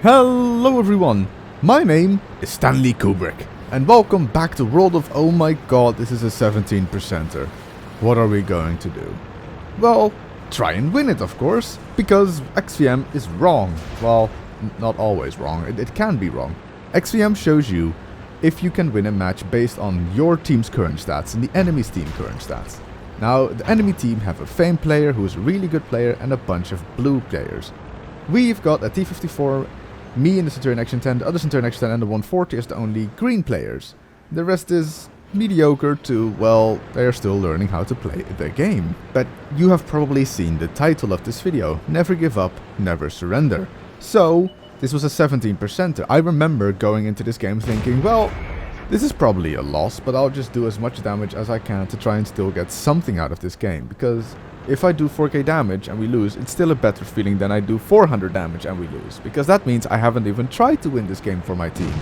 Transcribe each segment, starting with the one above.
Hello everyone, my name is Stanley Kubrick, and welcome back to World of Oh my god, this is a 17%er. What are we going to do? Well, try and win it of course, because XVM is wrong. Well, not always wrong, it can be wrong. XVM shows you if you can win a match based on your team's current stats and the enemy's team current stats. Now, the enemy team have a Fame player who is a really good player and a bunch of blue players. We've got a T-54, me in the Centurion Action 10, the other Centurion Action 10 and the 140 as the only green players. The rest is mediocre to, well, they're still learning how to play the game. But you have probably seen the title of this video, Never Give Up, Never Surrender. So, this was a 17%er. I remember going into this game thinking, well, this is probably a loss, but I'll just do as much damage as I can to try and still get something out of this game, because if I do 4k damage and we lose, it's still a better feeling than I do 400 damage and we lose, because that means I haven't even tried to win this game for my team.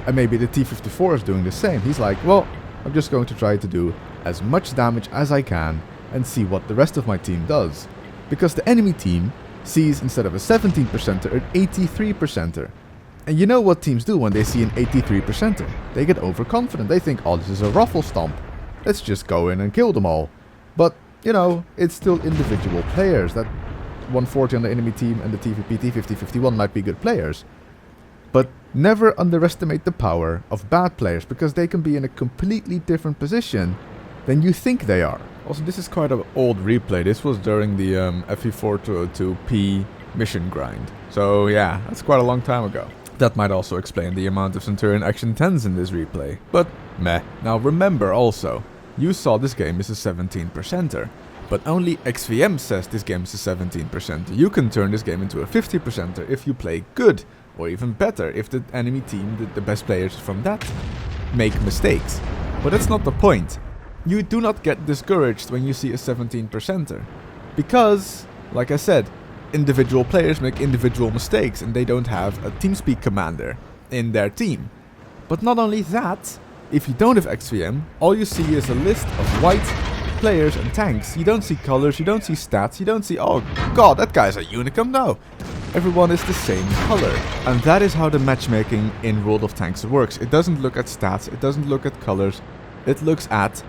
And maybe the T-54 is doing the same. He's like, well, I'm just going to try to do as much damage as I can and see what the rest of my team does. Because the enemy team sees, instead of a 17%er, an 83%er. And you know what teams do when they see an 83%er? They get overconfident. They think, oh, this is a ruffle stomp. Let's just go in and kill them all. But you know, it's still individual players. That 140 on the enemy team and the TVP T5051 might be good players. But never underestimate the power of bad players, because they can be in a completely different position than you think they are. Also, this is quite an old replay. This was during the FE4202P mission grind. So yeah, that's quite a long time ago. That might also explain the amount of Centurion Action 10s in this replay. But meh. Now remember also, you saw this game is a 17%er, but only XVM says this game is a 17%er. You can turn this game into a 50%er if you play good, or even better if the enemy team, the best players from that, make mistakes. But that's not the point. You do not get discouraged when you see a 17%er, because, like I said, individual players make individual mistakes and they don't have a TeamSpeak commander in their team. But not only that, if you don't have XVM, all you see is a list of white players and tanks. You don't see colors, you don't see stats, you don't see, oh god, that guy's a Unicum. No, everyone is the same color. And that is how the matchmaking in World of Tanks works. It doesn't look at stats, it doesn't look at colors, it looks at,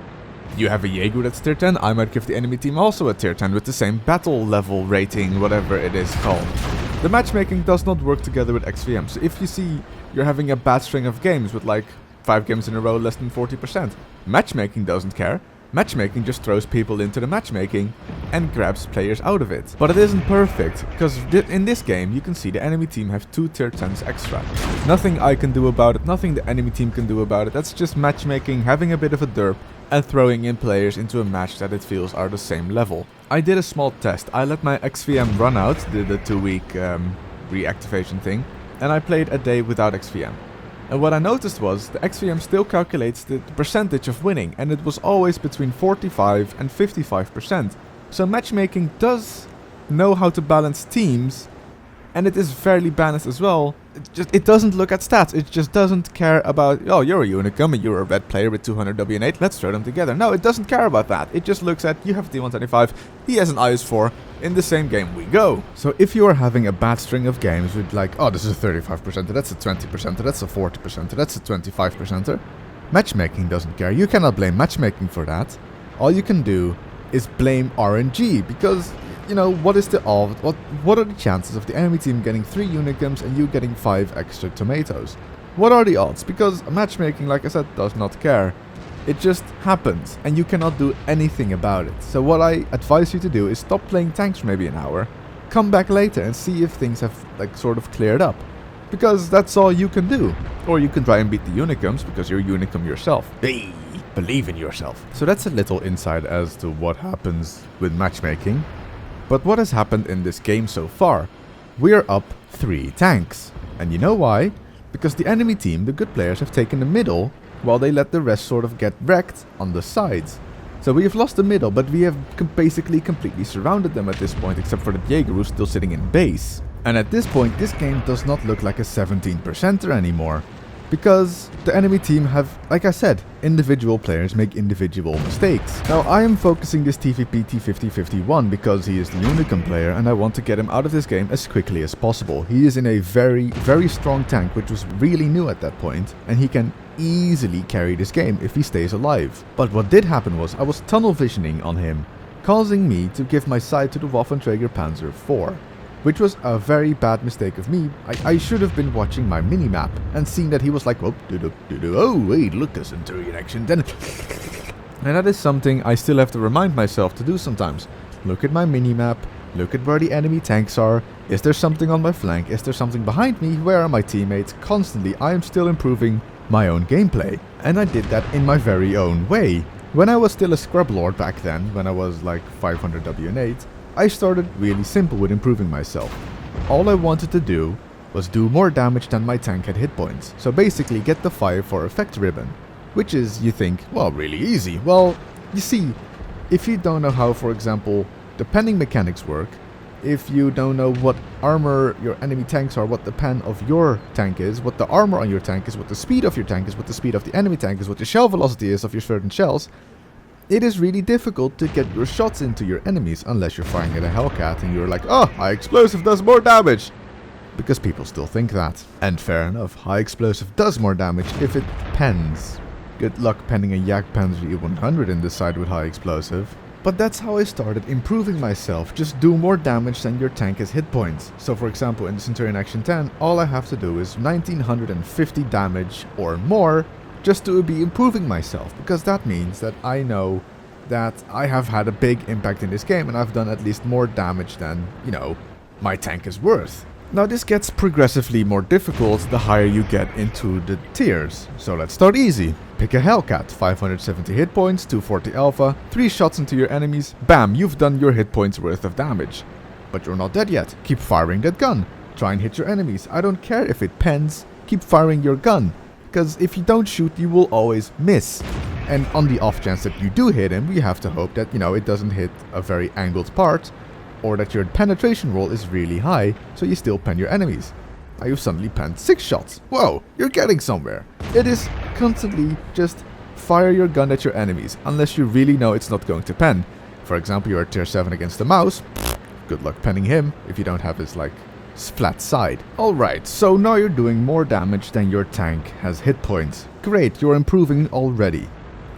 you have a Jaeger that's tier 10, I might give the enemy team also a tier 10 with the same battle level rating, whatever it is called. The matchmaking does not work together with XVM. So if you see you're having a bad string of games with like 5 games in a row less than 40%. Matchmaking doesn't care. Matchmaking just throws people into the matchmaking and grabs players out of it. But it isn't perfect, because in this game you can see the enemy team have 2 tier 10s extra. Nothing I can do about it, nothing the enemy team can do about it. That's just matchmaking, having a bit of a derp, and throwing in players into a match that it feels are the same level. I did a small test. I let my XVM run out, the 2-week reactivation thing, and I played a day without XVM. And what I noticed was the XVM still calculates the percentage of winning, and it was always between 45 and 55%. So matchmaking does know how to balance teams, and it is fairly balanced as well. It doesn't look at stats, it just doesn't care about, oh, you're a Unicum and you're a red player with 200 WN8, let's throw them together. No, it doesn't care about that. It just looks at, you have a T125, he has an IS-4, in the same game we go. So if you are having a bad string of games with like, oh, this is a 35%, that's a 20%, that's a 40%, that's a 25%, matchmaking doesn't care. You cannot blame matchmaking for that. All you can do is blame RNG, because, you know, what is the odds? What are the chances of the enemy team getting 3 Unicums and you getting 5 extra tomatoes? What are the odds? Because matchmaking, like I said, does not care. It just happens, and you cannot do anything about it. So what I advise you to do is stop playing tanks for maybe an hour, come back later and see if things have like sort of cleared up. Because that's all you can do. Or you can try and beat the Unicums, because you're Unicum yourself. Hey, believe in yourself. So that's a little insight as to what happens with matchmaking. But what has happened in this game so far? We are up 3 tanks. And you know why? Because the enemy team, the good players, have taken the middle, while they let the rest sort of get wrecked on the sides. So we have lost the middle, but we have basically completely surrounded them at this point, except for the Jaeger who's still sitting in base. And at this point, this game does not look like a 17%er anymore. because the enemy team have, like I said, individual players make individual mistakes. Now I am focusing this TVP T5051 because he is the Unicum player and I want to get him out of this game as quickly as possible. He is in a very strong tank, which was really new at that point, and he can easily carry this game if he stays alive. But what did happen was I was tunnel visioning on him, causing me to give my side to the Waffenträger Panzer IV. Which was a very bad mistake of me. I should have been watching my minimap and seen that he was like, oh, wait, look, a Centurion action, then. And that is something I still have to remind myself to do sometimes. Look at my minimap, look at where the enemy tanks are, is there something on my flank, is there something behind me, where are my teammates? Constantly, I am still improving my own gameplay. And I did that in my very own way. When I was still a scrub lord back then, when I was like 500 WN8, I started really simple with improving myself. All I wanted to do was do more damage than my tank had hit points. So basically get the 5 for effect ribbon. Which is, you think, well, really easy. Well, you see, if you don't know how, for example, the penning mechanics work, if you don't know what armor your enemy tanks are, what the pen of your tank is, what the armor on your tank is, what the speed of your tank is, what the speed of the enemy tank is, what the shell velocity is of your certain shells, it is really difficult to get your shots into your enemies unless you're firing at a Hellcat and you're like, oh, high explosive does more damage. Because people still think that. And fair enough, high explosive does more damage if it pens. Good luck penning a Jagdpanzer E100 in this side with high explosive. But that's how I started improving myself. Just do more damage than your tank has hit points. So for example in the Centurion Action 10, all I have to do is 1950 damage or more just to be improving myself, because that means that I know that I have had a big impact in this game and I've done at least more damage than, you know, my tank is worth. Now this gets progressively more difficult the higher you get into the tiers. So let's start easy. Pick a Hellcat, 570 hit points, 240 alpha, 3 shots into your enemies, bam, you've done your hit points worth of damage. But you're not dead yet, keep firing that gun. Try and hit your enemies, I don't care if it pens, keep firing your gun. Because if you don't shoot, you will always miss. And on the off chance that you do hit him, you have to hope that, you know, it doesn't hit a very angled part, or that your penetration roll is really high, so you still pen your enemies. Now you've suddenly penned 6 shots. Whoa, you're getting somewhere. It is constantly just fire your gun at your enemies, unless you really know it's not going to pen. For example, you're at tier 7 against the mouse. Good luck penning him if you don't have his, like, flat side. Alright, so now you're doing more damage than your tank has hit points. Great, you're improving already.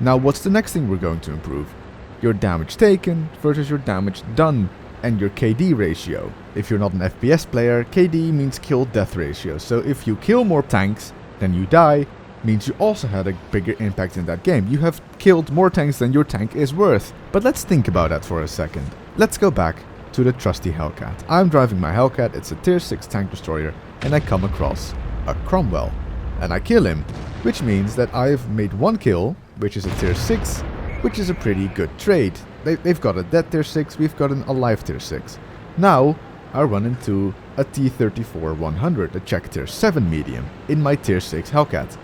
Now what's the next thing we're going to improve? Your damage taken versus your damage done, and your KD ratio. If you're not an FPS player, KD means kill death ratio. So if you kill more tanks than you die, means you also had a bigger impact in that game. You have killed more tanks than your tank is worth. But let's think about that for a second. Let's go back to the trusty Hellcat. I'm driving my Hellcat, it's a tier 6 tank destroyer, and I come across a Cromwell. And I kill him, which means that I've made 1 kill, which is a tier 6, which is a pretty good trade. They've got a dead tier 6, we've got an alive tier 6. Now, I run into a T-34-100, a Czech tier 7 medium, in my tier 6 Hellcat.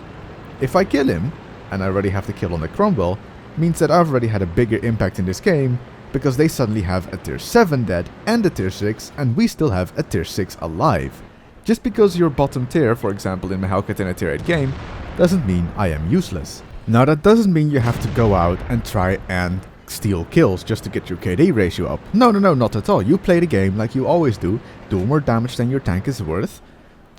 If I kill him, and I already have to kill on the Cromwell, means that I've already had a bigger impact in this game, because they suddenly have a tier 7 dead and a tier 6, and we still have a tier 6 alive. Just because you're bottom tier, for example in my Hellcat in a tier 8 game, doesn't mean I am useless. Now that doesn't mean you have to go out and try and steal kills just to get your KD ratio up. No, not at all. You play the game like you always do more damage than your tank is worth,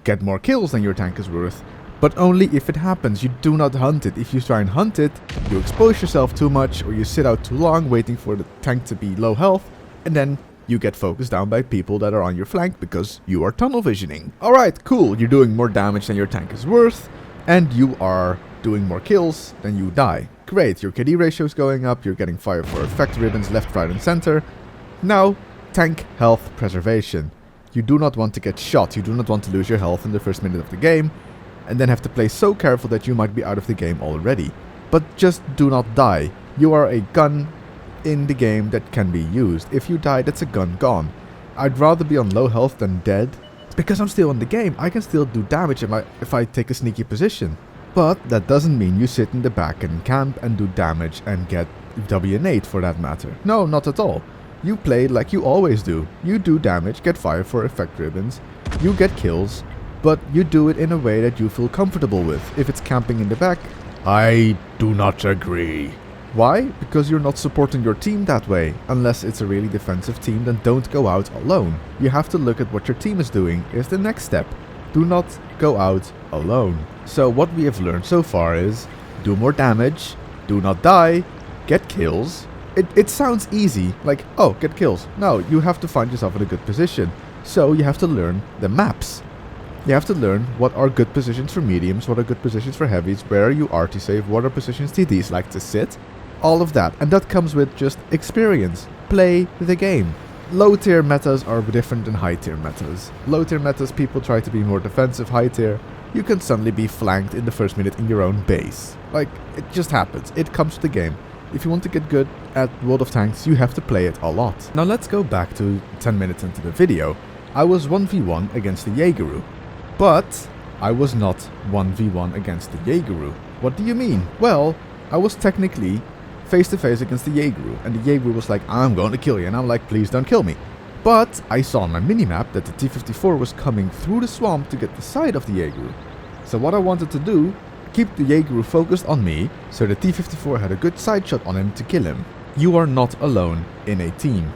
get more kills than your tank is worth, but only if it happens. You do not hunt it. If you try and hunt it, you expose yourself too much, or you sit out too long waiting for the tank to be low health, and then you get focused down by people that are on your flank because you are tunnel visioning. Alright, cool, you're doing more damage than your tank is worth, and you are doing more kills than you die. Great, your KD ratio is going up, you're getting fire for effect ribbons left, right and center. Now, tank health preservation. You do not want to get shot, you do not want to lose your health in the first minute of the game, and then have to play so careful that you might be out of the game already. But just do not die. You are a gun in the game that can be used. If you die, that's a gun gone. I'd rather be on low health than dead, because I'm still in the game. I can still do damage if I take a sneaky position. But that doesn't mean you sit in the back and camp and do damage and get WN8 for that matter. No, not at all. You play like you always do. You do damage, get fire for effect ribbons, you get kills, but you do it in a way that you feel comfortable with. If it's camping in the back, I do not agree. Why? Because you're not supporting your team that way. Unless it's a really defensive team, then don't go out alone. You have to look at what your team is doing is the next step. Do not go out alone. So what we have learned so far is do more damage, do not die, get kills. It sounds easy, like, oh, get kills. No, you have to find yourself in a good position. So you have to learn the maps. You have to learn what are good positions for mediums, what are good positions for heavies, where are you RT safe, what are positions TDs like to sit. All of that, and that comes with just experience. Play the game. Low tier metas are different than high tier metas. Low tier metas, people try to be more defensive. High tier, you can suddenly be flanked in the first minute in your own base. Like, it just happens. It comes to the game. If you want to get good at World of Tanks, you have to play it a lot. Now let's go back to 10 minutes into the video. I was 1v1 against the Jaegeru, but I was not 1v1 against the Jaegeru. What do you mean? Well, I was technically face to face against the Jaegeru, and the Jaegeru was like, I'm going to kill you, and I'm like, please don't kill me. But I saw on my minimap that the T-54 was coming through the swamp to get the side of the Jaegeru. So what I wanted to do, keep the Jaegeru focused on me, so the T-54 had a good side shot on him to kill him. You are not alone in a team.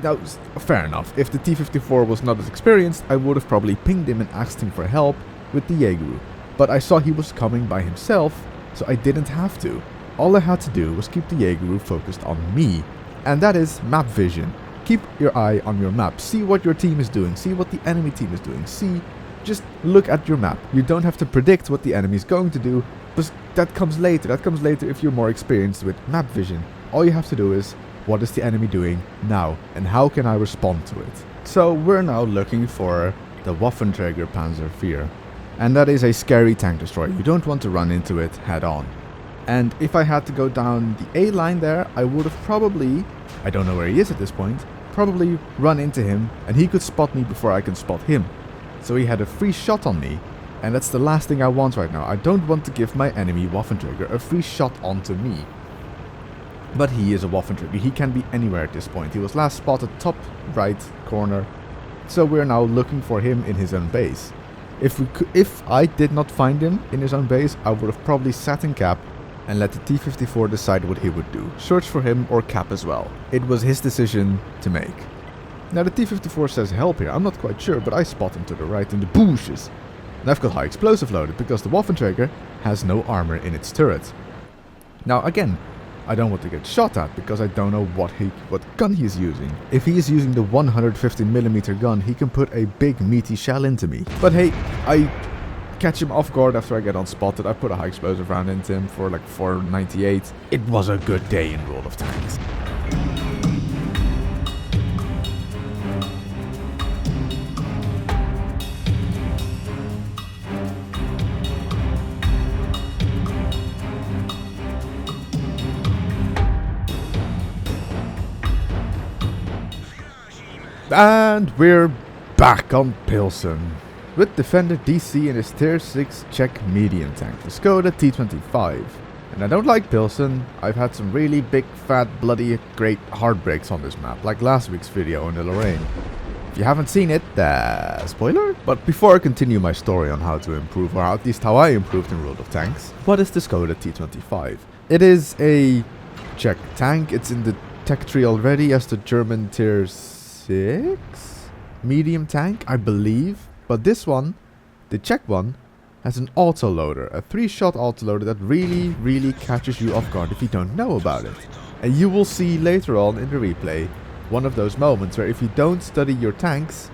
Now, fair enough, if the T-54 was not as experienced, I would have probably pinged him and asked him for help with the Jaegeru. But I saw he was coming by himself, so I didn't have to. All I had to do was keep the Jaegeru focused on me, and that is map vision. Keep your eye on your map, see what your team is doing, see what the enemy team is doing, just look at your map. You don't have to predict what the enemy is going to do, because that comes later if you're more experienced with map vision. All you have to do is, what is the enemy doing now, and how can I respond to it? So we're now looking for the Waffenträger Panzer IV, and that is a scary tank destroyer. You don't want to run into it head on. And if I had to go down the A line there, I would have probably, I don't know where he is at this point, probably run into him, and he could spot me before I can spot him. So he had a free shot on me, and that's the last thing I want right now. I don't want to give my enemy Waffenträger a free shot onto me. But he is a Waffenträger, he can be anywhere at this point. He was last spotted top right corner, so we're now looking for him in his own base. If I did not find him in his own base, I would have probably sat in cap and let the T-54 decide what he would do. Search for him or cap as well. It was his decision to make. Now the T-54 says help here, I'm not quite sure, but I spot him to the right in the bushes. And I've got high explosive loaded because the Waffenträger has no armor in its turret. Now again, I don't want to get shot at because I don't know what gun he's using. If he is using the 150mm gun, he can put a big meaty shell into me. But hey, I catch him off guard after I get unspotted. I put a high explosive round into him for like 498. It was a good day in World of Tanks. And we're back on Pilsen with Defender DC and his tier 6 Czech medium tank, the Skoda T25. And I don't like Pilsen. I've had some really big, fat, bloody, great heartbreaks on this map, like last week's video on the Lorraine. If you haven't seen it, spoiler? But before I continue my story on how to improve, or at least how I improved in World of Tanks, what is the Skoda T25? It is a Czech tank. It's in the tech tree already as the German tier 6 medium tank, I believe. But this one, the Czech one, has an autoloader, a 3-shot autoloader that really catches you off guard if you don't know about it. And you will see later on in the replay one of those moments where if you don't study your tanks,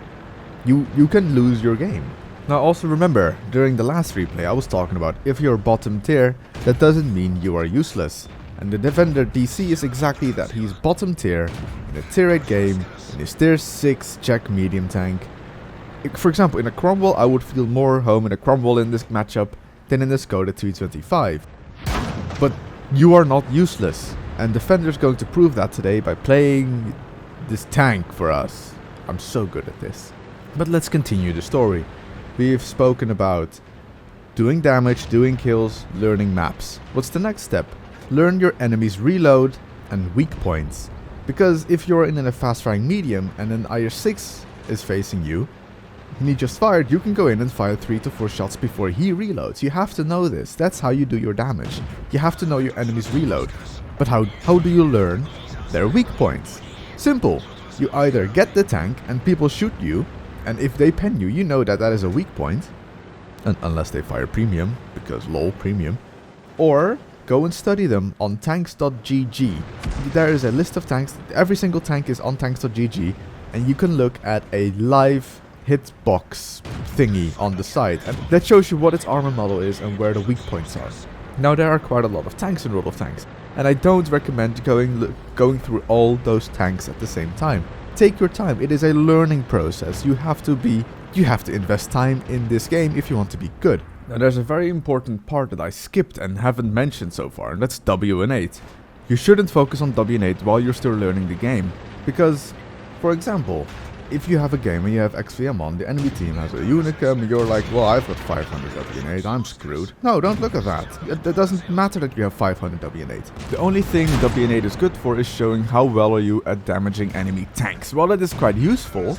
you can lose your game. Now also remember, during the last replay I was talking about if you're bottom tier, that doesn't mean you are useless. And the Defender DC is exactly that. He's bottom tier in a tier 8 game in his tier 6 Czech medium tank. For example, in a Cromwell, I would feel more home in a Cromwell in this matchup than in the Skoda T25. But you are not useless, and Defender's going to prove that today by playing this tank for us. I'm so good at this. But let's continue the story. We've spoken about doing damage, doing kills, learning maps. What's the next step? Learn your enemy's reload and weak points. Because if you're in a fast firing medium and an IR6 is facing you, and he just fired, you can go in and fire 3 to 4 shots before he reloads. You have to know this. That's how you do your damage. You have to know your enemy's reload. But how do you learn their weak points? Simple. You either get the tank and people shoot you, and if they pen you, you know that that is a weak point. And unless they fire premium, because lol, premium. Or go and study them on tanks.gg. There is a list of tanks. Every single tank is on tanks.gg, and you can look at a live hitbox thingy on the side, and that shows you what its armor model is and where the weak points are. Now there are quite a lot of tanks in World of Tanks, and I don't recommend going through all those tanks at the same time. Take your time. It is a learning process. You have to invest time in this game if you want to be good. Now there's a very important part that I skipped and haven't mentioned so far, and that's WN8. You shouldn't focus on WN8 while you're still learning the game, because, for example, if you have a game and you have XVM on, the enemy team has a Unicum, and you're like, well, I've got 500 WN8, I'm screwed. No, don't look at that. It doesn't matter that you have 500 WN8. The only thing WN8 is good for is showing how well are you at damaging enemy tanks. While it is quite useful,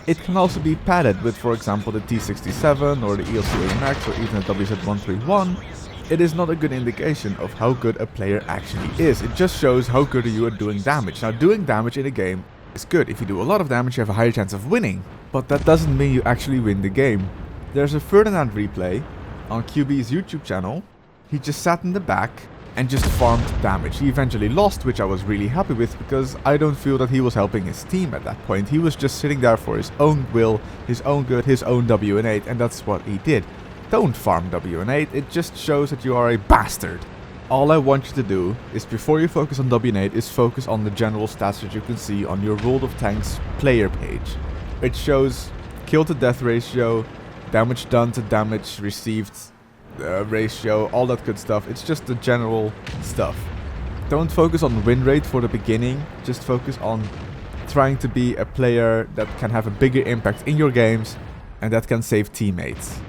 it can also be padded with, for example, the T67 or the ELC Max or even the WZ131. It is not a good indication of how good a player actually is. It just shows how good are you at doing damage. Now, doing damage in a game is good. If you do a lot of damage, you have a higher chance of winning. But that doesn't mean you actually win the game. There's a Ferdinand replay on QB's YouTube channel. He just sat in the back and just farmed damage. He eventually lost, which I was really happy with, because I don't feel that he was helping his team at that point. He was just sitting there for his own will, his own good, his own WN8, and that's what he did. Don't farm WN8, it just shows that you are a bastard. All I want you to do is, before you focus on WN8, is focus on the general stats that you can see on your World of Tanks player page. It shows kill to death ratio, damage done to damage received ratio, all that good stuff. It's just the general stuff. Don't focus on win rate for the beginning, just focus on trying to be a player that can have a bigger impact in your games and that can save teammates.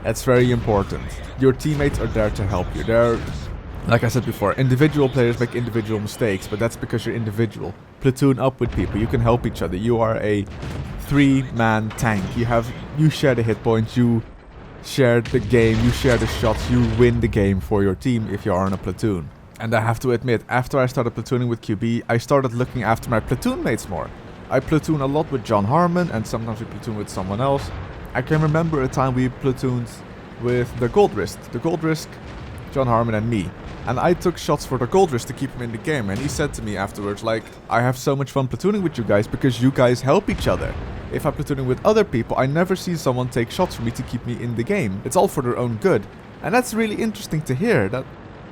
That's very important. Your teammates are there to help you. They're, like I said before, individual players make individual mistakes, but that's because you're individual. Platoon up with people, you can help each other. You are a 3-man tank. You share the hit points, you share the game, you share the shots, you win the game for your team if you are in a platoon. And I have to admit, after I started platooning with QB, I started looking after my platoon mates more. I platoon a lot with John Harmon, and sometimes we platoon with someone else. I can remember a time we platooned with the Gold Risk, John Harmon and me. And I took shots for the Gold Risk to keep him in the game, and he said to me afterwards, like, I have so much fun platooning with you guys because you guys help each other. If I'm platooning with other people, I never see someone take shots for me to keep me in the game. It's all for their own good. And that's really interesting to hear, that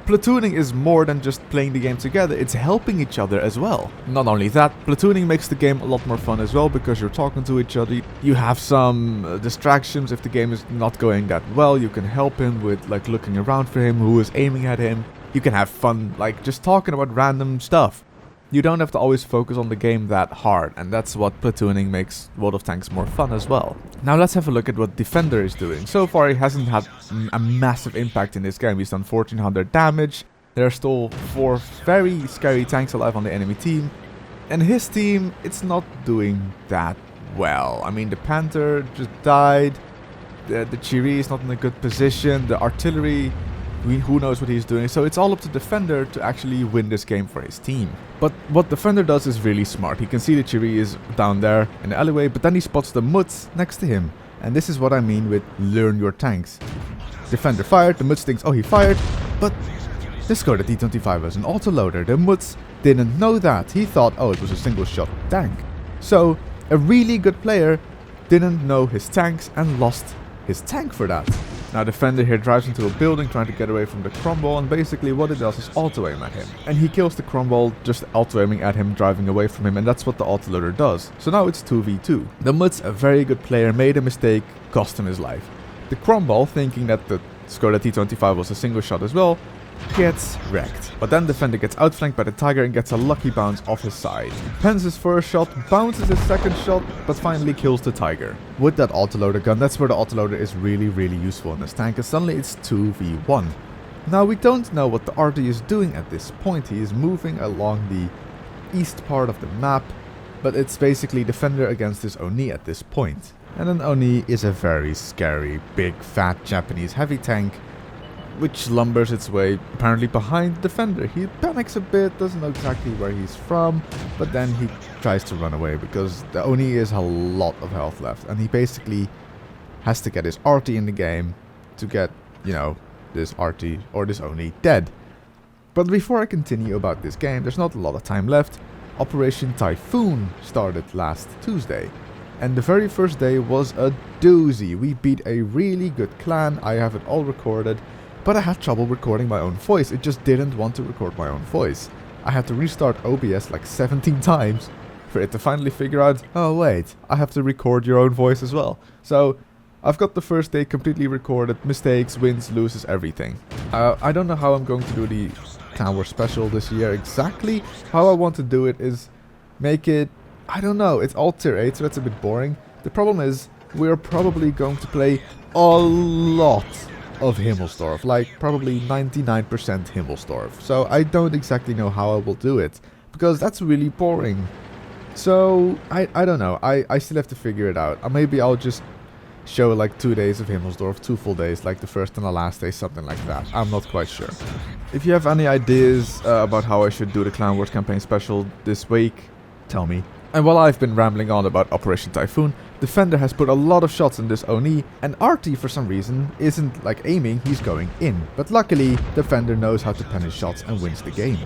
platooning is more than just playing the game together, it's helping each other as well. Not only that, platooning makes the game a lot more fun as well because you're talking to each other. You have some distractions if the game is not going that well. You can help him with like looking around for him, who is aiming at him. You can have fun like just talking about random stuff. You don't have to always focus on the game that hard, and that's what platooning makes World of Tanks more fun as well. Now let's have a look at what Defender is doing. So far he hasn't had a massive impact in this game. He's done 1400 damage. There are still 4 very scary tanks alive on the enemy team. And his team, it's not doing that well. I mean, the Panther just died. The Chiri is not in a good position. The artillery, who knows what he's doing. So it's all up to Defender to actually win this game for his team. But what Defender does is really smart. He can see the Chiri is down there in the alleyway, but then he spots the Muts next to him. And this is what I mean with learn your tanks. Defender fired, the Muts thinks, oh, he fired, but this guy, the T25 was an autoloader. The Muts didn't know that. He thought, oh, it was a single shot tank. So a really good player didn't know his tanks and lost his tank for that. Now Defender here drives into a building trying to get away from the Cromwell, and basically what it does is auto-aim at him. And he kills the Cromwell just auto-aiming at him, driving away from him, and that's what the autoloader does. So now it's 2v2. The Muts, a very good player, made a mistake, cost him his life. The Cromwell, thinking that the Skoda T25 was a single shot as well, gets wrecked. But then Defender gets outflanked by the Tiger and gets a lucky bounce off his side. Pens his first shot, bounces his second shot, but finally kills the Tiger. With that autoloader gun, that's where the autoloader is really useful in this tank, and suddenly it's 2v1. Now we don't know what the RT is doing at this point. He is moving along the east part of the map, but it's basically Defender against his Oni at this point. And then Oni is a very scary, big, fat Japanese heavy tank, which lumbers its way apparently behind the defender. He panics a bit, doesn't know exactly where he's from, but then he tries to run away because the Oni has a lot of health left, and he basically has to get his RT in the game to get, you know, this RT or this Oni dead. But before I continue about this game, there's not a lot of time left. Operation Typhoon started last Tuesday, and the very first day was a doozy. We beat a really good clan. I have it all recorded, but I had trouble recording my own voice. It just didn't want to record my own voice. I had to restart OBS like 17 times for it to finally figure out, oh wait, I have to record your own voice as well. So I've got the first day completely recorded, mistakes, wins, loses, everything. I don't know how I'm going to do the Clan Wars special this year exactly. How I want to do it is make it, I don't know, it's all tier 8, so that's a bit boring. The problem is, we're probably going to play a lot of Himmelsdorf, like probably 99% Himmelsdorf. So I don't exactly know how I will do it, because that's really boring. So, I don't know, I still have to figure it out. Maybe I'll just show like 2 days of Himmelsdorf, 2 full days, like the first and the last day, something like that. I'm not quite sure. If you have any ideas about how I should do the Clan Wars campaign special this week, tell me. And while I've been rambling on about Operation Typhoon, Defender has put a lot of shots in this Oni, and RT for some reason isn't like aiming, he's going in. But luckily, Defender knows how to pen his shots and wins the game.